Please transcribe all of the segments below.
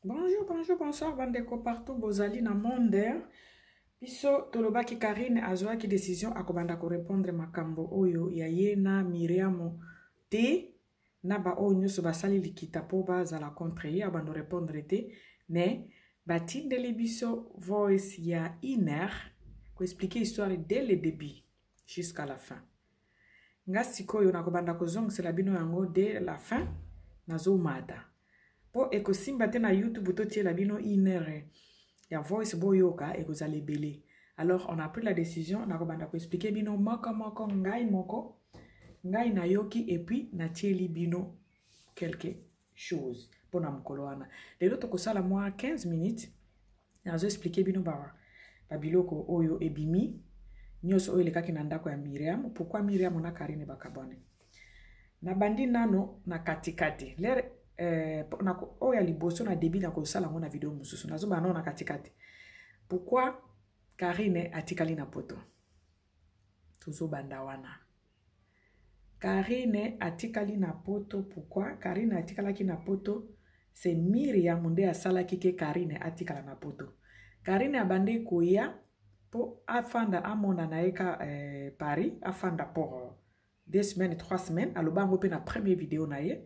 Bonjour, bonjour, bonsoir, bandeko partout, bozali na monde. Biso, tolobaki Karine azwaki décision akobanda ko répondre makambo oyo ya ye na Miriam te na ba oyo nyonso basali likita po bazala contre ye abando répondre te mais batindeli biso voice ya iner ko expliquer histoire dès le début jusqu'à la fin. Nga sikoyo nakobanda kozongisela bino yango dès la fin nazomata. Po ekosimba te na YouTube totiela bino inere ya voice boyoka ekozala ebele. Alors on a pris la décision nakobanda ko expliquer bino moko ngai moko ngai na yoki et puis natieli bino quelque chose pour na mokolo wana. Lelo tokosala mwa 15 minutes nazo expliquer bino ba biloko oyo ebimi nyonso oyo lekaki na ndako ya Miriam. Pourquoi Miriam na Karine bakabone na bandi nano na katikati lere oya liboso na début na kosala ngo na video mususu nazo bana na katikati. Pourquoi Karine atikali na poto tuzo banda wana. Karine atikali na poto. Pourquoi Karine atikalaki na poto? C'est Miriam nde asalaki ke Karine atikala na poto. Karine abande koya po afanda amonda na eka Paris afanda pour 2 semaines 3 semaines alobango pe na première vidéo na ye.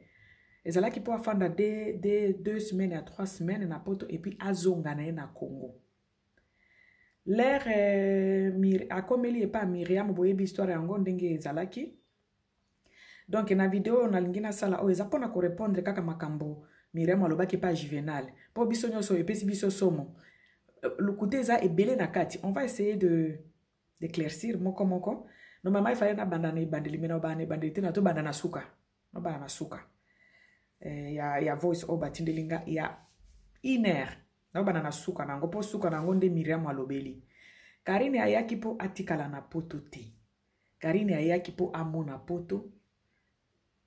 Ezalaki po afanda de 2 semaines à 3 semaines na poto et puis azonga na ye na Congo. L'air akomeli e pa Miriam boyebi histoire yango ndenge ezalaki. Donc na vidéo na lingina sala o eza pona ko répondre kaka makambo Miriam alobaki pa Juvenal. Po biso nyonso epesi biso somo. Le côté eza ebele na kati. On va essayer d'éclaircir moko. Normalement il fallait na bandana ibandeli mena bana ibandeli te na to bandana suka. No bana suka. Ya voice o batindelinga ya iner na bana na suka nango po suka nango nde Miriam alobeli. Karine ayaki po atikala na poto te. Karine ayaki po amona poto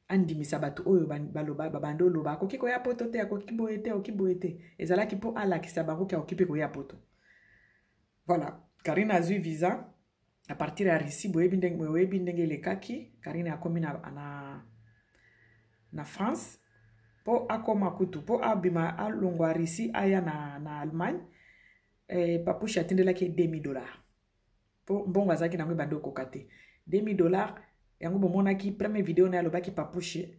andimisa batu oyo baloba babando loba akoki ko ya poto te akoki boete ezalaki po alakisa bango ki akoki ko ya poto. Voilà, Karine azui visa à partir ya Russie boyebi ndenge lekaki. Karine akomi na France po akoma kutu po abima alongwa Russie aya na Allemagne. Papouche atindelaki $2000 po mbongo azaki nango bando kokate $2000 yango bomonaki première vidéo na alobaki Papouche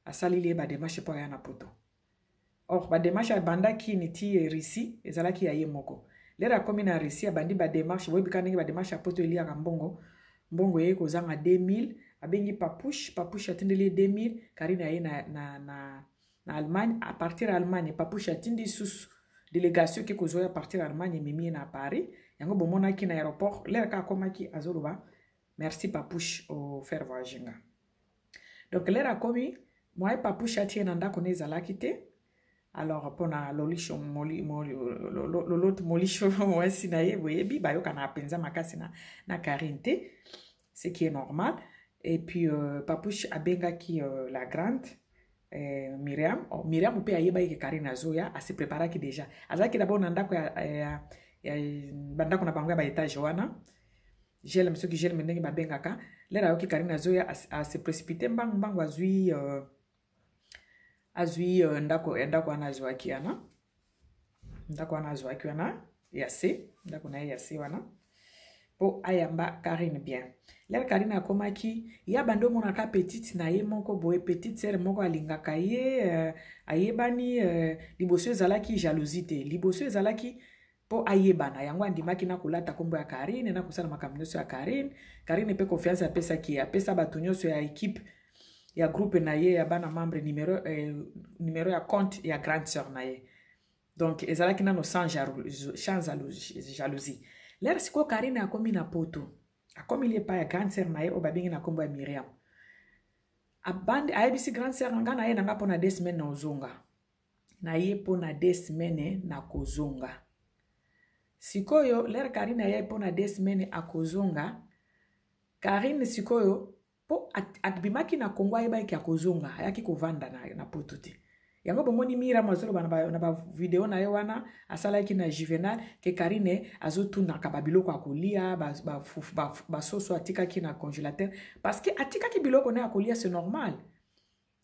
asalili ba démarche po aya na poto. Or ba démarche abandaki niti Russie ezalaki ya ye moko. Lera komi na Russie abandi ba démarche boyebika ndenge ba démarche ya poto eliaka mbongo ye kozanga 2000 abengi Papouche atindeli 2000. Karine aye na Allemagne. À partir d'Allemagne Papouche atindi susu délégation qui kozwa à partir d'Allemagne mimi na Paris yango bomonaki na aéroport lera ka komaki azoloba merci Papouche au faire voyager nga. Donc lera komi moi Papouche atie na ndako ne ezalaki te. Alors pona lolisho l'autre molisho moi sinaye boyebi bayoka na penza makasi na Karine te, ce qui est normal. Et puis Papouche abengaki la grande Miriam. Miriam pe ayeba ke Karine azoya a se préparaki déjà. Azaki d'abord na ndako ya bandako na bango ya ba étage wana. Gel monsieur qui gel ndenge ba bengaka. Lera yoki Karine azoya a se précipiter mbang azui ndako wana azwaki ana. Ndako wana azwaki wana yase, ndako na yase wana. Po ayamba Karine bien. Lera Karine akomaki ya bando monaka petite na ye moko boye petite sœur moko alingaka ye ayebani liboso ezalaki jalousie te. Liboso ezalaki po ayebana yango andimaki na kolata kombo ya Karine na kosala makambo nyonso ya Karine. Karine pe confiance apesa bato nyonso ya équipe ya groupe na ye ya bana membre numéro ya compte ya grande sœur na ye. Donc ezalaki nano sans jalousie. Lera siko Karine akomi na poto. Akomi li pa ya grande sœur na ye o babingi na kombo ya Miriam. Abandi ayebisi grande sœur nga na ye nanga pona 2 semaines na ozonga. Na ye pona 2 semaines na kozonga. Sikoyo lera Karine ya ye pona 2 semaines akozonga. Karine sikoyo po atbimaki na Congo ayeba ki akozonga ayaki kovanda na poto te. Yango bomoni Miriam azolo na ba video na ye wana asalaki na Juvenal ke Karine azotuna ka babiloko akolia ba soso atikaki na congélateur parce que atikaki biloko na akolia c'est normal.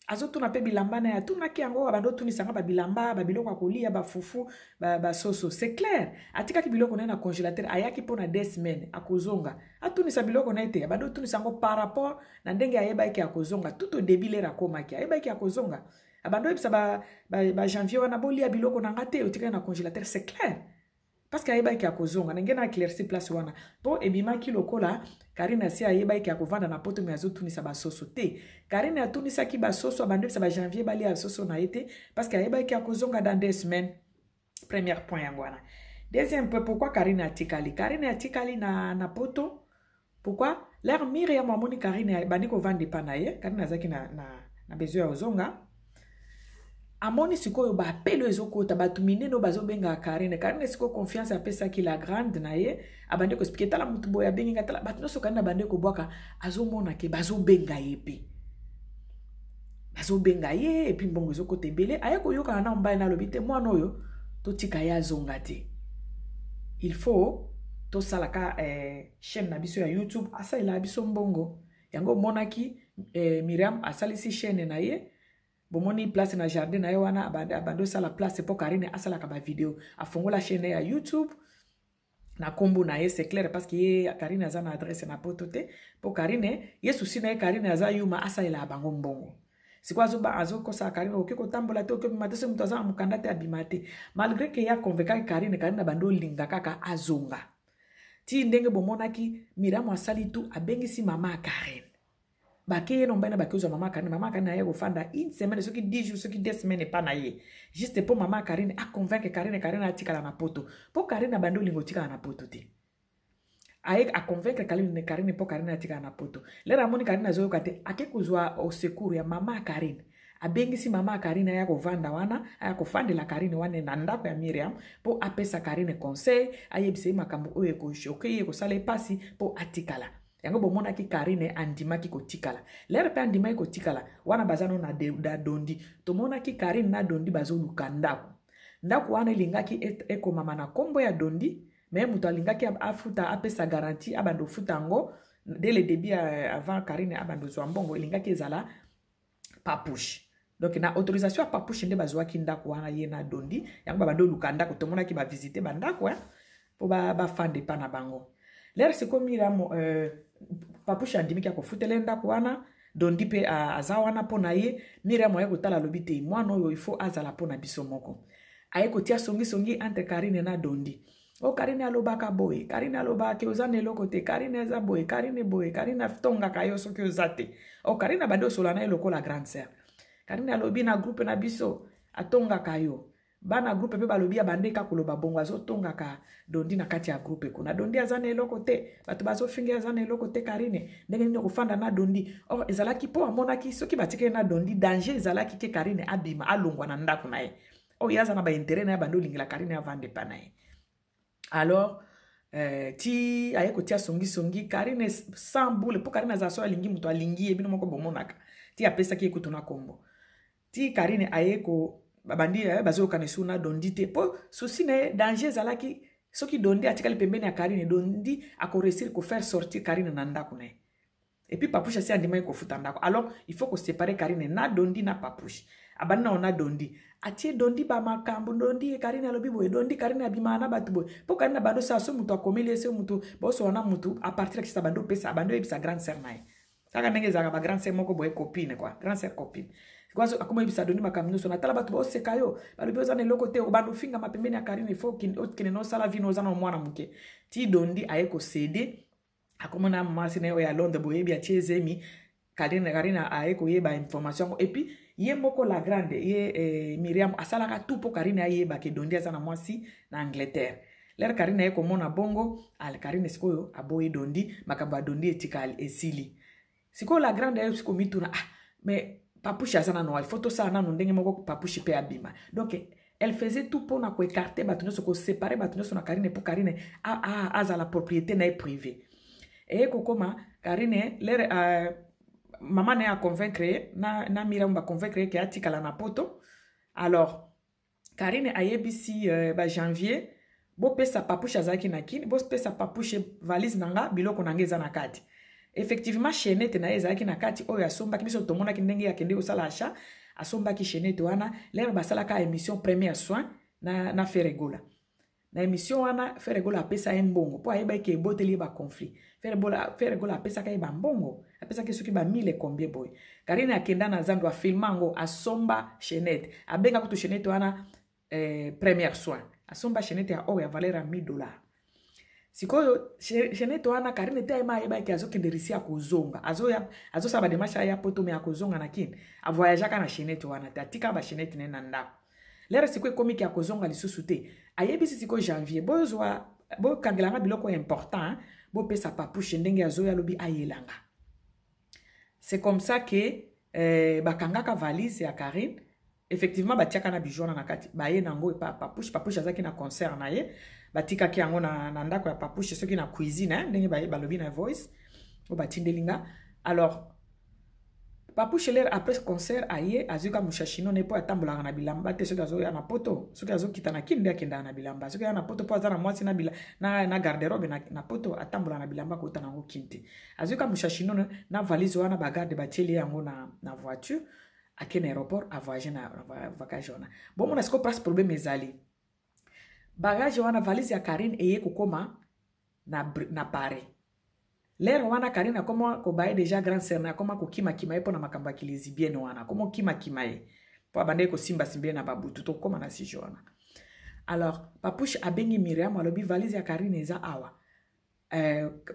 azotuna pe bilamba na ye atunaki yango abandi otunisanga babilamba babiloko ya kolia bafufu basoso c'est clair atikaki biloko na ye na congélateur ayaki mpo na 2 semaines akozonga atunisa biloko na ye te abandi otunisa yango par rapport na ndenge ayebaki akozonga tout au début lere akomaki ayebaki akozonga abandi oyebisa bajanvier wana bolia biloko na nga te otikaki na congélateur c'est clair parce que ayebaki akozonga ndenge na éclairci place wana po ebimaki lokola Karine asi ayebaki akovanda na poto me azotunisa basoso te Karine atunisaki basoso abandi oyebisa bajanvier balia basoso na ye te parce que ayebaki akozonga dans 2 semaines premier point yango wana deuxième point pourquoi Karine atikali na poto pourquoi l'air Miriam amoni Karine bandi kovanda pa na ye Karine azaki na besoin ya ozonga amoni sikoyo bapelo ezokota bato minene bazobenga Karine sikoyo confiance apesaki la grande na ye abandi koexplike tala mutu boye abenginga tala bato nyonso Karine abandi kobwaka azomona ke bazobenga ye pe bazobenga ye epi mbongo ezokota ebele aye koyokana na mobali na alobi te mwana oyo totika ye azonga te il faut tosalaka chaîne na biso ya YouTube asalela biso mbongo yango monaki Miriam asalisi chaîne na ye bomoni place na jardin na ye wana abando sala place po Karine asalaka ba video afongola chaîne ya YouTube na kombo na ye c'est clair parce que ye Karine aza na adresse na poto te po Karine ye susi na ye Karine aza yuma asalela bango mbongo sikwa azokosa Karine oke kotambola te oke bimate se mutu aza na mukanda te abima te malgré que ya convaincaki Karine bando linga kaka azonga ti ndenge bomonaki Miriam asali tu abengisi mama Karine bakeye no mbana bakozwa mama Karine na ye kofanda une semaine soki 10 jours soki 2 semaines pa na ye juste pour mama Karine a convaincre Karine atikala na poto po Karine bando lingo tikala na poto te aye a convaincre Karine po Karine atikala na poto lera moni Karine azoyoka te ake kuzwa au secours ya mama Karine abengisi mama Karine aya kovanda wana aya kofandela Karine wana na ndako ya Miriam po apesa Karine conseil ayebise makambo oyo ekoshoke kosala pasi po atikala yango bomonaki Karine andimaki kotikala lere pe andimaki kotikala wana bazano na dondi tomonaki Karine na dondi bazoluka ndako wana elingaki ekomama na kombo ya dondi mais mutu alingaki afuta apesa garantie abando futa ngo dès le début avant Karine abando zwa mbongo elingaki ezala papouche donc na autorisation ya papouche nde bazwaki ndako wana ye na dondi yango babando luka ndako tomonaki ba visiter bandako po ba fande pa na bango lere siko Miriam papouche andimiki akofutela ndako wana dondi pe aza wana po na ye Miriam aye kotala lobi te mwana oyo il faut azala po na biso moko aye kotia songi entre Karine na dondi Karine alobaka boye Karine alobaka oza na eloko te Karine aza boye Karine aftongaka yo soki oza te Karine bando sola na ye lokola grande sœur Karine alobi na groupe na biso atongaka yo bana groupe pe balobi abandeka koloba bongo azotongaka dondi na kati ya groupe kuna dondi aza na eloko te bato bazofinga aza na eloko te Karine ndenge nini kofanda na dondi ezalaki po amonaki soki batike na dondi danger ezalaki ke Karine abima alongwa na ndako na ye yaza na ba intérêt na ye bando lingila Karine avande pa na ye alors ti aye kotia songi Karine sans boule po Karine aza so alingi muto alingi ebino moko bomonaka ti apesaki ekutuna kombo ti Karine aye ko babandi bazoka nesu na dondi te po souci ne danger zalaki soki dondi atikali pembeni ya Karine dondi akoresir ko faire sortir Karine na ndako na et puis papouche asi andima ko futa ndako alors il faut ko séparer Karine na dondi na papouche abana ona dondi atie dondi ba makambo dondi Karine alobi boye dondi Karine abima na batu boye po Karine bando sa so mutu akomeli ese mutu boso wana mutu a partir de ça bando pesa bando ebisa grande sœur na ye saka ndenge zaka ba grande sœur moko boye copine quoi grande sœur copine kwazo akoma ibisa dondi makamino so na tala batu bo sekayo balobi oza na eloko te obando finga mapembeni ya Karine il faut kine no sala vino oza na mwana muke ti dondi aye ko céder akoma na mama sine ya Londres boye bia chezemi Karine aye ko yeba information et puis ye moko la grande ye Miriam asalaka tout po Karine aye ba ke dondi aza na mwasi na Angleterre lere Karine aye ko mona bongo Karine sikoyo aboye dondi makamba dondi etikali esili sikoyo la grande aye siko mituna mais papouche azana no il faut to ça na ndenge moko papouche pe abima donc elle faisait tout pour na ko écarter batu nyonso ko séparer batu nyonso na Karine pour Karine aza la propriété na privée et kokoma Karine lere maman a convaincre na Miriam ba convaincre que atikala na poto alors Karine ayebisi ba janvier bo pesa papouche azaki na kini bo pesa papouche valise nanga biloko nanga eza na kati effectivement chaînette na ezalaki na kati oyo asombaki biso tomonaki ndenge akende kosala achat asombaki chaînette wana lere basalaka émission première soin na Ferregola na émission wana Ferregola apesa ye mbongo po ayebaki eboteli ye baconflit Ferregola apesaka ye bambongo apesaki soki ba 1000 combien boy Karine akenda na zando afilma yango asomba chaînette abenga kutu chaînette wana première soin asomba chaînette ya oyo ya valeur ya $1000 sikoyo chaînette wana Karine te ayeba ayebaki azokende risi ya kozonga azosala bademache ya poto me ya kozonga na kini avoyageaka na chaînette wana te atika ba chaînette ne na ndako lere sikoyo ekomiki ya kozonga lisusu te ayebisi sikoyo janvier bokangelanga biloko important bopesa papushe ndenge azoya alobi ayelanga. C'est comme ça que bakangaka valise ya Karine effectivement batiaka na bijou na kati baye nango e papushe azaki na concert na ye batikaki yango na ndako ya papushe soki na cuisine ndenge baye balobi na voice o batindelinga. Alors papushe l'air après concert aye azuka mushashino ne po atambola na bilamba te soki azoya na poto soki azokita na kinde akenda na bilamba soki na poto po azana mwasi na garde-robe na poto atambola na bilamba ko tanango kinte azuka mushashino na valise wana bagarde batieli yango na voiture akena aéroport a voyager na vacances wana bon mon asko place problème ezali bagage wana valise ya Karine eye kokoma na Paris. Lero wana Karine akoma kobaye déjà grand sœur na akoma kokima kima epo na makamba kilezi bien wana akoma kima kima e po abande ko simba simbe na babutu to koma na si jona. Alors papushe abengi Miriam alobi valise ya Karine eza awa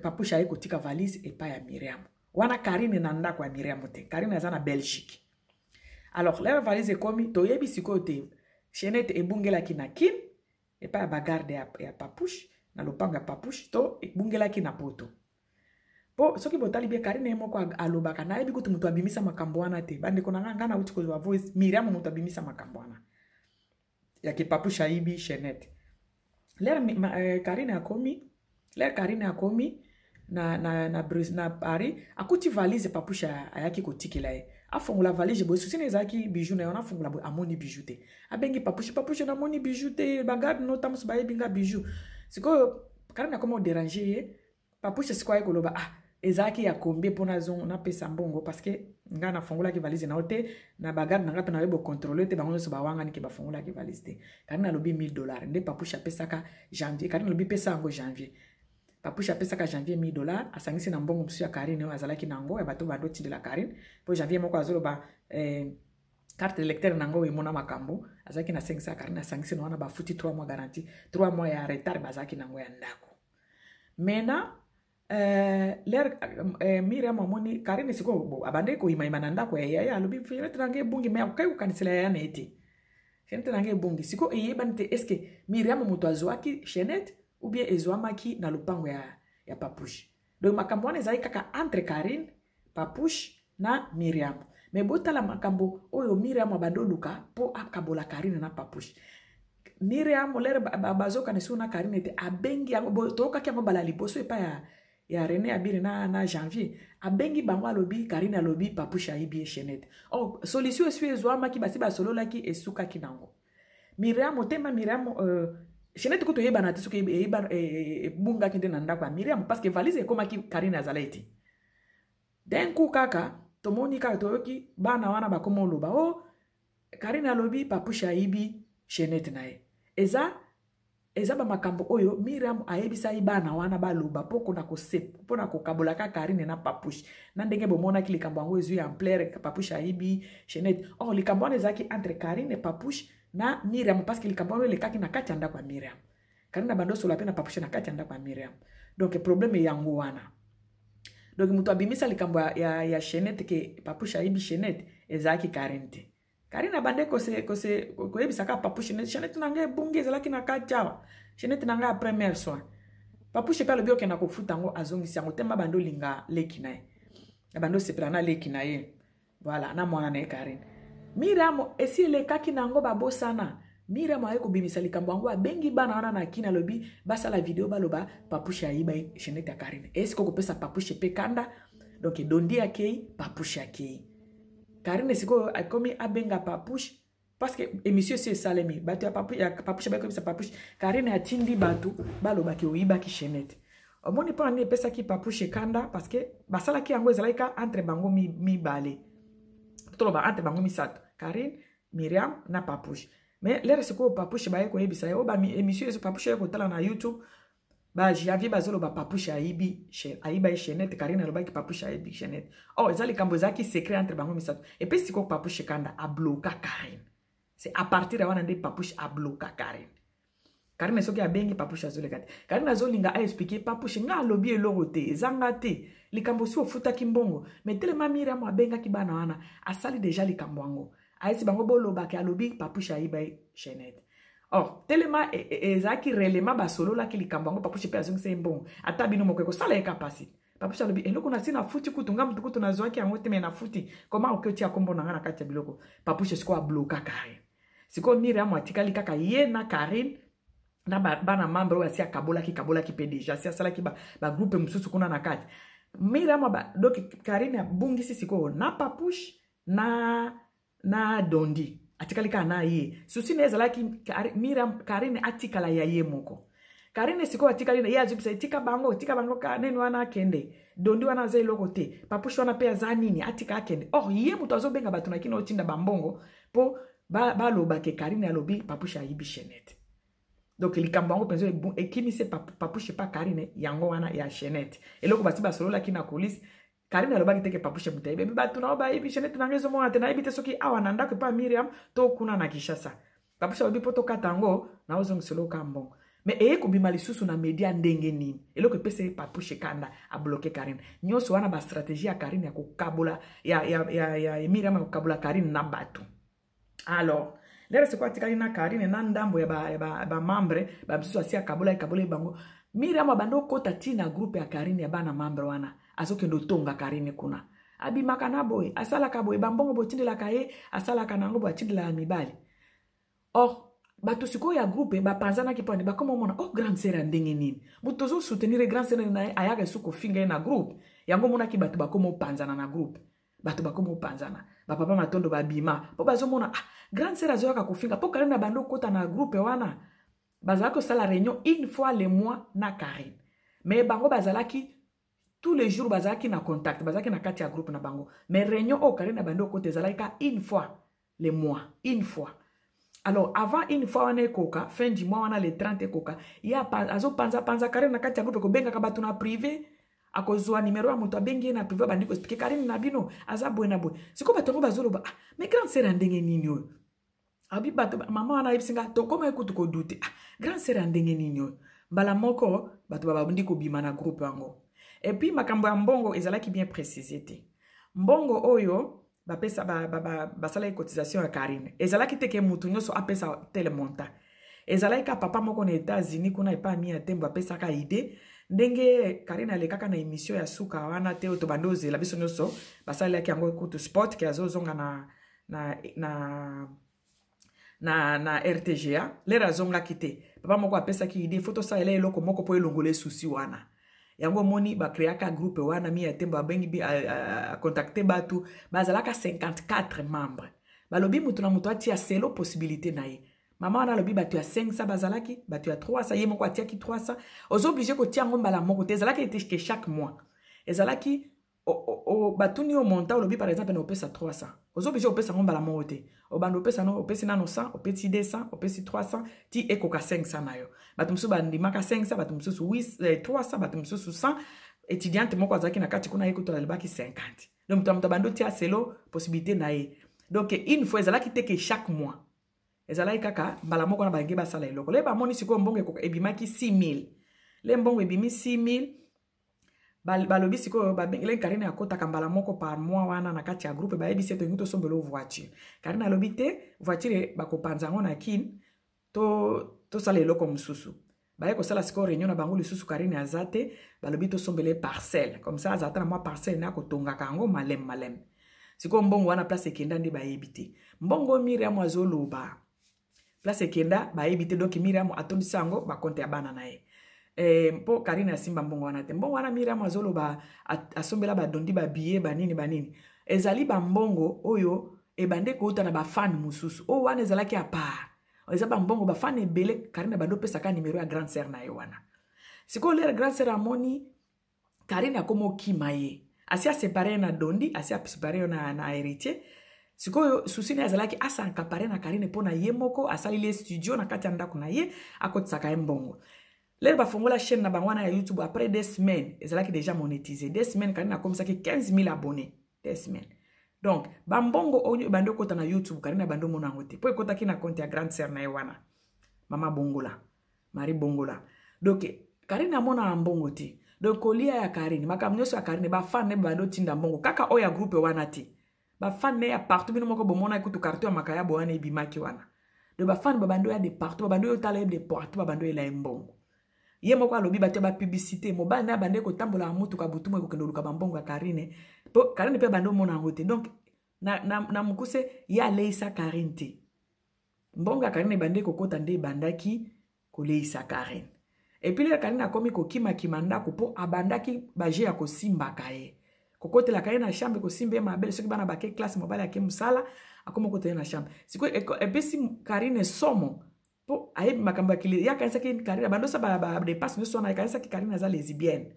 papushe aye kotika valise epa ya Miriam wana Karine na ndako ya Miriam te Karine aza na Belgique. Alors lero valise komi to yebi sikote chaînette ebungela ki na kin epa ya bagarde ya papushe na lopango ya papushe to ebungela ki na poto. Po soki botali bie Karine moko alobaka na yebi kutu mutu abimisa makambo wana te bande kona ngana uti ko voice Miriam mutu abimisa makambo wana ya ke papusha ibi chaînette Karine akomi na Paris akuti valise papusha ayaki kotikela ye afungula valise bo susine ezaki bijou na yona afungula bo amoni bijou te abengi papusha na moni bijou te bagarde no tamus baye binga bijou siko Karine akomo déranger ye papusha siko ay koloba ezaki ya combien pona zon na pesa mbongo parce que nga na fungula ki valise na ote na bagarde na ngata na yebo contrôler te bango so bawanga ni ke ba fungula ki valise te Karine alobi $1000 nde papusha pesa ka janvier Karine alobi pesa ngo janvier papusha pesa ka janvier $1000 asangisi na mbongo msuya Karine azalaki nango ya bato bandoti de la Karine po janvier moko azolo ba carte lecteur nango emona makambo azalaki na 500 Karine asangisi na wana ba futi 3 mois garantie 3 mois ya retard bazaki nango ya ndako mena Miriam amoni Karine siko abande ko imaima na ndako ya alobi fere trange bungi me akai kukanisela ya neti fere trange bungi siko eyebante eske Miriam mutu azwaki chaînette ou bien ezwamaki na lupango ya papushe donc makambo wana ezali kaka entre Karine papushe na Miriam mais botala makambo oyo Miriam abando luka po akabola Karine na papushe Miriam lere bazoka nesu na Karine te abengi yango toka kyango bala liboso epa ya René abiri na janvier abengi bango alobi Karine alobi papusha ibi chaînette solution esu ezwama ki basi basolola ki esuka ki nango Miriam tema Miriam chaînette ko to yebana te suka bunga kinde na ndako Miriam parce que valise ekoma ki Karine azalaiti den ku kaka tomoni ka toyoki bana wana bakoma loba Karine alobi papusha ibi chaînette nae eza ba makambo oyo Miriam ayebisa ibana wana baloba poko na kosep pona kokabola ka Karine na papushe na ndenge bomona ki likambo yango ezu ya ampleur papushe ayibi chaînette likambo wana ezaki entre Karine papushe na Miriam parce que likambo wana lekaki na kati anda kwa Miriam Karine bando sola pe na papushe na kati anda kwa Miriam donc problème yango wana donc mutu abimisa likambo ya chaînette ke papushe ayibi chaînette ezaki Karine te Karine abande ko yebisaka papushe chaînette nanga bungi ezalaki na kacha chaînette nanga première soin papushe pa lobi okena kofuta ngo azongisi yango tema bando linga leki na ye bando seprana leki na ye voilà na mwana na Karine Miriam esi lekaki nango babosana Miriam aye kobimisa likambo yango abengi bana wana na kina lobi basala video baloba papushe ayiba chaînette ya Karine esi ko kopesa papushe pe kanda donc dondi akei papushe akei Karine siko akomi abenga papushe parce que émission c'est salemi bato ya papushe ba ko bisa papushe Karine atindi batu baloba ki oyiba ki chaînette omoni mpo nani epesaki Papouche kanda parce que basalaki yango ezalaki entre bango mibale toloba entre bango misato Karine Myriam na Papouche mais lere sikoyo Papouche baye koyebisa ye o émission ezo Papouche ye kotala na YouTube ba janvier bazoloba Papouche ayiba chaînette Karine alobaki Papouche ayibi chaînette eza likambo ezalaki secret entre bango misato epe sikoyo Papouche kanda abloka Karine c'est à partir ya wana nde Papouche abloka Karine Karine soki abengi Papouche azoleka te Karine azolinga aexplike Papouche nga alobi eloko te ezanga te likambo si ofutaki mbongo mais telema Myriam abengaki bana wana asali déjà likambo yango aesi bango bolobaki alobi Papouche ayiba chaînette telema ezalaki relema basololaki likambo yango Papouche mpe azongisa mbongo ata bino moko ekosala eka pasi Papouche alobi eloko nasi nafuti kutu nga mutu kutu nazwaki yango te me nafuti koma oki ya kombo nanga na kati ya biloko Papouche siko abloka Karine siko Myriam atikali kaka ye na Karine na bana membre oyo asi akabolaki pe deja asi asalaki bagroupe mosusu kuna na kati Myriam donc Karine abungisi sikoyo na Papouche na Dondi atikali kaka na ye susi na ezalaki Myriam Karine atikala ya ye moko Karine sikoyo atikali ye azobisa tika bango neni wana akende Dondi wana aza eloko te Papouche wana pe aza nini atika akende ye mutu azobenga bato na kino otinda bambongo mpo balobake Karine alobi Papouche ayibi chaînette donc likambo yango penzo ekimise Papouche pa Karine yango wana ya chaînette eloko basi basololaki na police Karine alobaki teke Papouche mutu ayibi bato nao bayibi chaînette na ngezo mona te nayebi te soki awa na ndako pa Myriam to kuna na Kinshasa Papouche alobi po tokata yango na ozongisela oka mbongo mais ekobima lisusu na media ndenge nini eloko epese Papouche kanda abloke Karine nyonso wana bastratégie ya Karine ya kokabola ya Myriam ya kokabola Karine na bato alors lere siko atikali na Karine na ndambo ya ba membre ba biso asi akabola bango Myriam abando kota tina groupe ya Karine ya bana membre wana azokendo tonga Karine kuna abimaka na boy asalaka boy bambongo botindelaka ye asalaka nango boatindela mibali bato siko ya groupe bapanzana ki pone bakoma mona grande sœur ndenge nini muto zo soutenir grande sœur na ayaka suko finga na groupe yango mona ki bato bakoma panzana na groupe bato bakoma panzana papa matondo babima po bazomona grande sœur azoyaka kofinga po Karine bando kota na groupe wana bazalaki sala réunion une fois le mois na Karine mais bango bazalaki tous les jours bazalaki na contact bazalaki na kati ya groupe na bango mais réunion Karine bando kota ezalaki une fois le mois une fois alors avant une fois wana ekoka fin du mois wana le 30 ekoka ya azopanza Karine na kati ya groupe kobenga ka bato na privé akozwa numero ya mutu abengi na privé bandiko expliquer Karine na bino aza boye na boye siko bato ngo bazoloba mais grande sœur ndenge nini oyo abi bato mama wana ibisinga to koma ekutu ko dute grande sœur ndenge nini oyo mbala moko bato babundi ko bima na groupe yango et puis makambo ya mbongo ezalaki bien précisé te mbongo oyo bapesa basala cotisation ya Karine ezalaki teke mutu nyoso apesa tel montant ezalaki ka papa moko na États-Unis kuna epa mi ya tembo apesa ka idée ndenge Karine alekaka na émission ya suka wana te to bandoze la biso nyoso basalaki yango kutu sport ki azozonga na RTGA lera zonga kite papa moko apesa ki idée photo sa ele eloko moko po elongole susi wana yango moni ba créaka groupe wana mi ya tembo abengi bi contacter batu bazalaka 54 membres balobi mutu na mutu atia selo possibilité na ye mama wana lobi batu ya 500 bazalaki batu ya 300 ye moko atiaki 300 ozo obligé ko tia ngombala moko te ezalaki ete chaque mois ezalaki batuni o monta lobi par exemple na opesa 300 ozo obligé opesa ngombala moko te obando opesa no opesi nano 100 opesi 200 opesi 300 ti ekoka 500 na yo batu mususu bandimaka 500 batu mususu 300 batu mususu 100 étudiante moko azalaki na kati kuna yeko to alibaki 50 donc mutu bando tia selo possibilité na ye donc une fois ezalaki te que chaque mois ezalaki kaka mbala moko na bange basala eloko le bamoni siko mbongo ekoka ebimaki 6000 le mbongo ebimi 6000 balobi siko babengele Karine akotaka mbala moko par mois wana na kati ya groupe bayebisi to ngito sombelo voiture Karine alobi te voiture bakopanza ngo na kin to sala eloko mususu baye ko sala siko réunion na bango lisusu Karine azate balobi to sombele parcelle comme ça azata na moi parcelle na ko tonga kango malem siko mbongo wana place ekenda ndi bayebite mbongo Myriam azoloba place ekenda bayebite donc Myriam atondisa ngo ba compte ya bana na ye po Karine asimba mbongo wana te mbongo wana Myriam azoloba asombela ba dondi ba billet banini ezali ba mbongo oyo ebande ko uta na ba fan mususu o wana ezalaki a part eza ba mbongo ba fan ebele Karine bando pesa ka numéro ya grande sœur na ye wana sikoyo lere grande sœur amoni Karine akomo kima ye asi asepare na dondi asi asepare na héritier sikoyo susi na azalaki asankapare na Karine pona ye moko asalile studio na kati ya ndako na ye akotisaka ye mbongo lere bafongola chaîne na bango wana ya YouTube après 2 semaines ezalaki déjà monétisé 2 semaines Karine akomisaki 15 000 abonnés 2 semaines donc bambongo oyo bando kota na YouTube Karine bando mona yango te po ekotaki na compte ya grande sœur na ye wana mama bongola Marie bongola donc Karine amona mbongo te donc kolia ya Karine makambo nyonso ya Karine bafan ne bando tinda mbongo kaka oya groupe wana te bafan ne ya partout bino moko bomona ekutu carton ya makaya bo wana ebimaki wana donc bafan babando ya de partout babando yo tala de partout babando ela mbongo ye moko alobi bato ba publicité mobile na bande ko tambola mutuka butumo ekokendo luka bambongo ya Karine po Karine pe bando mona ngote donc na mukuse ya leisa Karine te mbongo ya Karine bande kokota nde bandaki ko leisa Karine et puis le Karine akomi ko kima kimanda ko po abandaki baje ya ko simba kaye kokote la Karine na chambre ko simbe mabele soki bana bake classe mobile ya musala akomo kote na chambre siko epesi Karine somo po aye makambo akili ya kanisa ki Karine bando sa ba dépasse no sona kanisa ki Karine aza lesbienne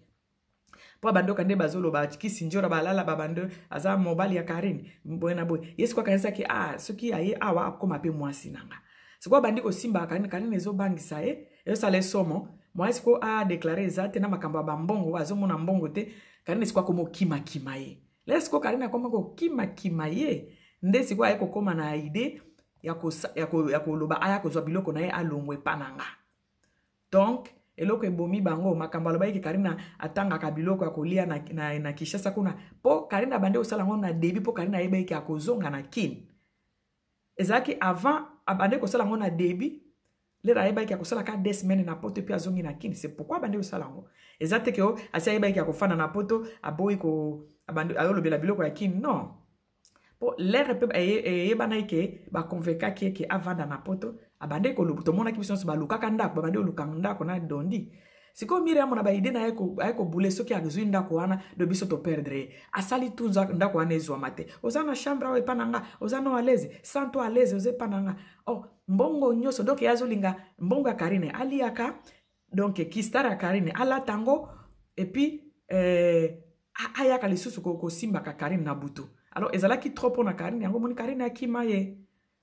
po bando kande bazolo ba kisi njora balala babando aza mobile ya Karine mbona boy yesu kwa kanisa ki soki aye awa akoma pe mwasi nanga siko bandi ko simba Karine ezo bangisa ye ezo sale somo mwasi ko a déclarer ezate na makambo ba mbongo azomona mbongo te Karine siko komo kima ye lesiko Karine komo ko kima ye nde siko aye ko koma na idée ya koloba aya kozwa biloko na ye alongwe pananga donc eloko ebomi bango makambo aloba ki Karine atanga biloko ya kolia na Kishasa kuna po Karine bande osala ngo na début po Karine ayeba ki akozonga na kin ezaki avant abande kosala ngo na début le ayeba ki akosala ka 2 semaines na poto puis azongi na kin c'est pourquoi bande osala ngo ezate ke o asi ayeba ki akofana na poto aboyi ko abande ayolobela biloko ya kin non po l'air pe bana ke ba convaincre ke avanda na poto abande ko lubuto mona kibiso ba lukaka ndako abande lukanga ko na dondi siko Miriam na ba ide na ayeko bule soki azwi ndako wana do biso to perdre asali tunza ndako wana ezwa mate ozana chambre awe pananga ozana à l'aise sans toi à l'aise oze pananga oh mbongo nyoso donc yazolinga mbongo ya Karine aliaka donc kistara Karine ala tango et puis ayaka lisusu ko simba ka Karine na butu alors ezalaki trop pour na Karine yango moni Karine akima ye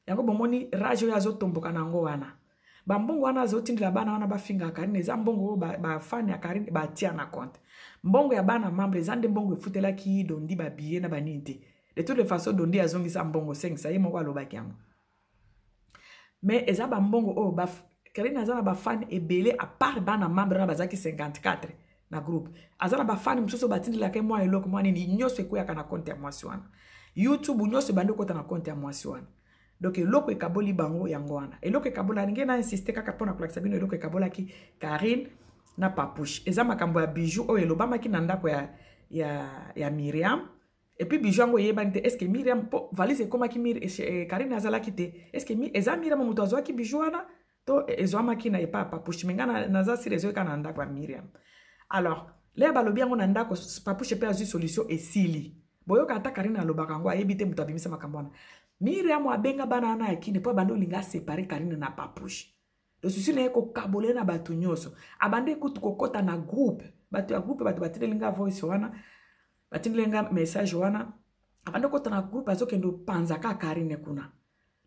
yango bomoni rajo ya zotomboka nango wana bambongo wana azotindila bana wana bafinga Karine eza mbongo ba fan ya Karine ba tia na compte mbongo ya bana membre zande mbongo efutelaki dondi ba billet na baninte de toute façon dondi azongisa mbongo 5 ça ye moko alobaki yango mais eza bambongo Karine azana ba fan ebele à part bana membre na bazaki 54 na groupe azana ba fan msuso batindila ke mwa eloko mwa ni nyoso ekoyaka na compte ya mwasi wana YouTube nyoso bando kota na compte ya mwasi wana donc eloko ekaboli bango yango wana eloko ekabola ninge na insister kaka pona kolakisa bino eloko ekabola ki Karine na Papouche eza makambo ya bijou oyo elobamaki na ndako ya Miriam et puis bijou yango yebani te est-ce que Miriam po valise ekomaki Karine azalaki te est-ce que eza Miriam moto azwaki bijou wana to ezwamaki na epa Papouche menga naza sire ezoyeka na ndako ya Miriam alors le balobi yango na ndako Papouche pe azwi solution esili boyoka ata Karine alobaka ngo ayebi te moto abimisa makambo wana Miriam abenga bana na yakine po bando linga séparer Karine na Papouche le souci na ko kabole na batu nyoso abande kutu kokota na groupe batu ya groupe batu batilinga voice wana batilinga message wana abande kota na groupe azokendo panzaka Karine kuna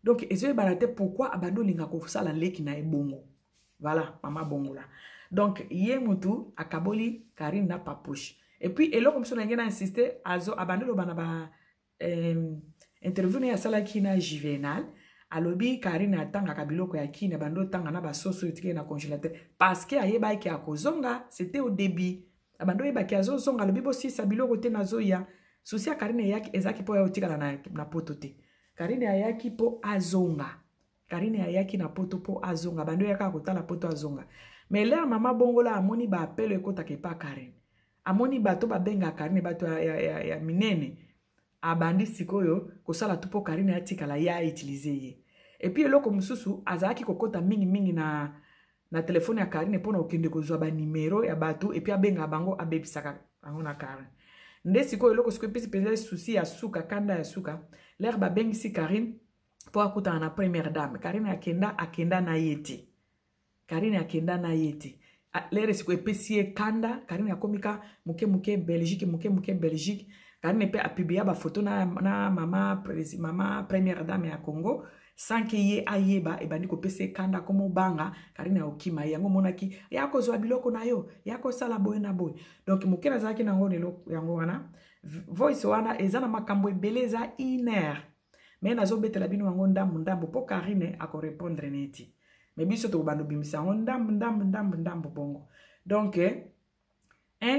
donc ezo barate pourquoi abando linga ko sala leki na ebongo voilà mama bongola donc ye mutu akaboli Karine na Papouche et puis eloko mso na ngena insister azo abande lo bana ba interview ya sala kina Juvenal alobi Karine atanga kabiloko ya kina bando tanga na basoso yitike na congélateur parce que ayeba ki akozonga c'était au début abando yeba ki azozonga alobi bosi sa biloko te nazoya souci ya Karine yaki ezaki po ya otikala na poto te Karine ayaki po azonga Karine ayaki na poto po azonga bando yaka kotala poto azonga mais là mama bongola amoni ba appel ekota ke pa Karine amoni bato babenga Karine bato ya minene abandi sikoyo kosala tupo Karine atikala ya utiliser ye et puis eloko mususu azaki kokota mingi na telefone ya Karine pona okende kozwa ba numero ya bato et puis abenga bango abebisaka bango na Karine nde sikoyo eloko sikoyo pesi pesa souci ya suka kanda ya suka l'air ba bengisi Karine po akuta na première dame Karine akenda na yeti Karine akenda na yeti lere siko epesi kanda Karine akomika muke Belgique Karine pe apibia ba photo na mama première dame ya Congo sans que ye ayeba ebandi ko pesi kanda komo banga Karine okima yango monaki yako zwa biloko na yo yako sala boy na boy donc muke na zaki nango lelo yango wana voice wana ezana makambo ebeleza iner mais nazo betela bino yango ndambo po Karine ako répondre neti mais biso to bando bimisa ndambo bongo donc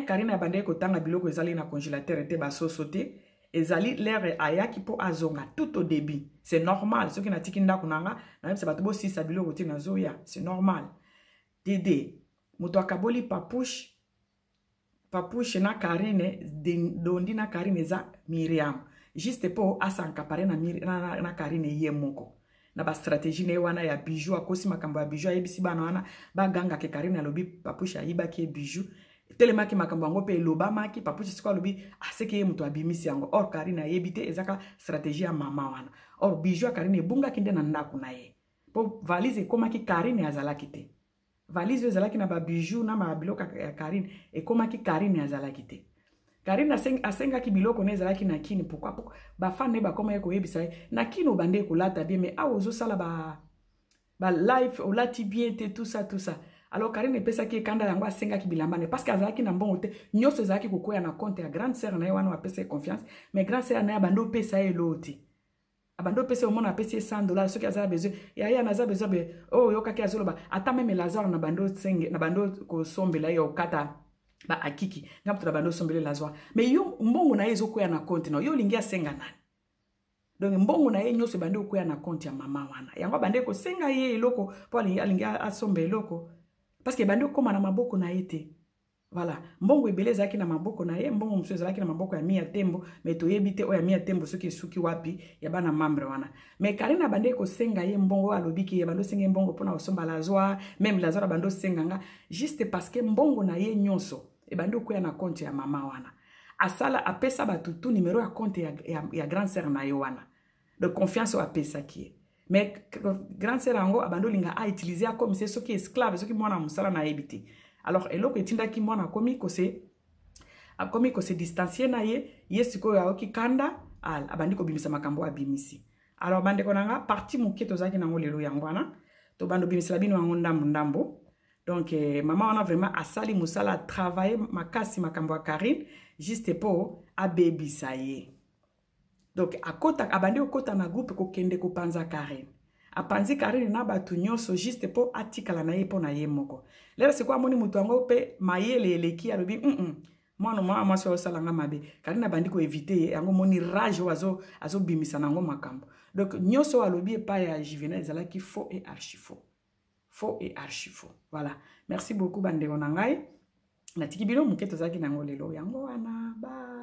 Karine abande ko tanga biloko ezali na congélateur te ba sosote ezali l'air ayaki po azonga tout au début c'est normal ce qui na tiki ndako nanga na yebisa bato bo sisa biloko te na zoya c'est normal dede moto akaboli papouche na Karine dondi na Karine za Miriam juste po asankapare na Karine ye moko na ba stratégie ne wana ya bijou akosi makambo ya bijou ayebisi bana wana baganga ke Karine alobi papouche ayiba ki bijou telema ki makambo yango pe lobama ki papouche siko alobi aseke ye muto abimisi yango or Karine ayebite ezaka stratégie ya mama wana or bijou Karine bunga kinde na ndako na ye po valise ekomaki Karine azalaki te valise ezalaki na ba bijou na ma biloko ya Karine ekomaki Karine azalaki te Karine asengaki biloko na ezalaki na kini pourquoi ba fan ne ba koma yeko yebisa na kini obande kolata bien mais awozo sala ba live olati bien te tout ça alors Karine pesaki kanda yango asengaki bilamba ne parce que azalaki na mbongo te nyonso ezalaki kokoya na compte ya grande sœur na ye wana apesa confiance mais grande sœur na ye abando pesa ye loti abando pesa omona apesa $100 soki azala besoin ya naza besoin be yokaki azoloba ata même Lazare na bando kosombela ye okata ba akiki ngaputo na bando sombele Lazare mais yo mbongo na ye ezokoya na compte na yo lingi asenga nani donc mbongo na ye nyonso bande okoya na compte ya mama wana yango bande ko senga ye eloko po alingi asomba eloko parce que bande okoma na maboko na ye te voilà mbongo ebele ezalaki na maboko na ye mbongo mosusu ezalaki na maboko ya Mia Tembo mais toyebi te oyo ya Mia Tembo soki esuki wapi ya bana membre wana mais Karine bande kosenga ye mbongo alobiki ye bando senga mbongo mpona kosomba Lazare même Lazare bando senganga juste parce que mbongo na ye nyonso ebande okoya na compte ya mama wana asala apesa batutu numéro ya compte ya grande sœur na yo wana de confiance o apesa ki mais grande sœur yango abando linga a utiliser comme c'est soki esclave soki mwana musala na yebite alors eloko etindaki mwana komi ko se distancier na ye siko ya oki kanda abandi ko bimisa makambo abimisi alors bande konanga parti muke tozaki nango lelo yango wana to bando bimisa bino yango ndambo donc maman wana vraiment asali musala travailler makasi makambo ya Karine juste po abebisa ye donc abandi okota na groupe ko kende ko panza Karine apanzi Karine na batu nyonso juste po atikala na ye po na ye moko lelo siko amoni mutu yango pe mayele eleki alobi mwana mwasi osalanga mabe Karine abandi ko éviter yango moni rage azo bimisa nango makambo donc nyonso alobi pa ya Juvenal ezalaki faux et archi faux voilà merci beaucoup bande konangai natiki bilo muke tozaki nango lelo yango wana bye.